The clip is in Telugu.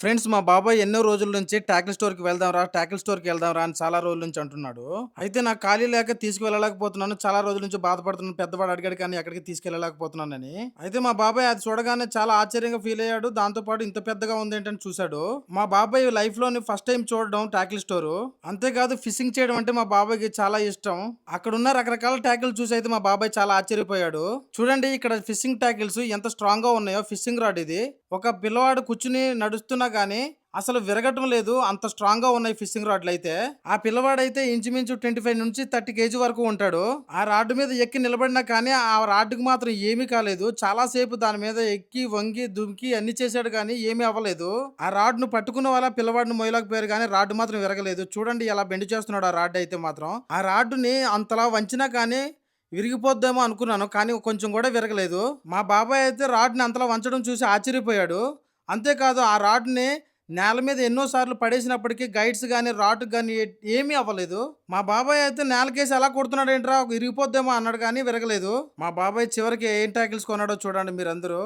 ఫ్రెండ్స్ మా బాబాయ్ ఎన్నో రోజుల నుంచి టాకిల్ స్టోర్‌కి వెళ్దాంరా, టాకిల్ స్టోర్‌కి వెళ్దాంరా అని చాలా రోజుల నుంచి అంటున్నాడు. అయితే నాకు ఖాళీ లేక తీసుకువెళ్ళలేకపోతున్నాను. చాలా రోజుల నుంచి బాధపడుతున్నాను. పెద్దవాడు అడిగాడు కానీ ఎక్కడికి తీసుకెళ్ళలేకపోతున్నానని. అయితే మా బాబాయ్ అది చూడగానే చాలా ఆశ్చర్యంగా ఫీల్ అయ్యాడు. దాంతో పాటు ఇంత పెద్దగా ఉందేంటని చూసాడు. మా బాబాయ్ లైఫ్‌లోని ఫస్ట్ టైమ్ చూడడం టాకిల్ స్టోరు. అంతేకాదు ఫిషింగ్ చేయడం అంటే మా బాబాయ్‌కి చాలా ఇష్టం. అక్కడున్న రకరకాల టాకిల్ చూసి అయితే మా బాబాయ్ చాలా ఆశ్చర్యపోయాడు. చూడండి ఇక్కడ ఫిషింగ్ టాకిల్స్ ఎంత స్ట్రాంగ్‌గా ఉన్నాయో. ఫిషింగ్ రాడ్ ఇది. ఒక పిల్లవాడు కూర్చుని నడుస్తున్నా గానీ అసలు విరగటం లేదు. అంత స్ట్రాంగ్‌గా ఉన్నాయి ఫిషింగ్ రాడ్‌లయితే. ఆ పిల్లవాడైతే ఇంచుమించు 25 నుంచి 30 కేజీ వరకు ఉంటాడు. ఆ రాడ్ మీద ఎక్కి నిలబడినా కానీ ఆ రాడ్‌కి మాత్రం ఏమీ కాలేదు. చాలా సేపు దాని మీద ఎక్కి, వంగి, దుంకి అన్ని చేశాడు గానీ ఏమీ అవ్వలేదు. ఆ రాడ్‌ను పట్టుకున్న వాళ్ళ పిల్లవాడిని మోయలేకపోయారు గానీ రాడ్ మాత్రం విరగలేదు. చూడండి ఎలా బెండ్ చేస్తున్నాడో ఆ రాడ్ అయితే మాత్రం. ఆ రాడ్‌ని అంతలా వంచినా కానీ విరిగిపోద్దేమో అనుకున్నాను. కానీ కొంచెం కూడా విరగలేదు. మా బాబాయ్ అయితే రాడ్‌ని అంతలా వంచడం చూసి ఆశ్చర్యపోయాడు. అంతేకాదు ఆ రాడ్‌ని నేల మీద ఎన్నో సార్లు పడేసినప్పటికి గైడ్స్ గాని, రాడ్‌కి గాని ఏమీ అవ్వలేదు. మా బాబాయ్ అయితే నేలకేసి ఎలా కొడుతున్నాడేంట్రా ఇరిగిపోద్దేమో అన్నాడు కానీ విరగలేదు. మా బాబాయ్ చివరికి ఏం టాకిల్స్ కొన్నాడో చూడండి మీరందరూ.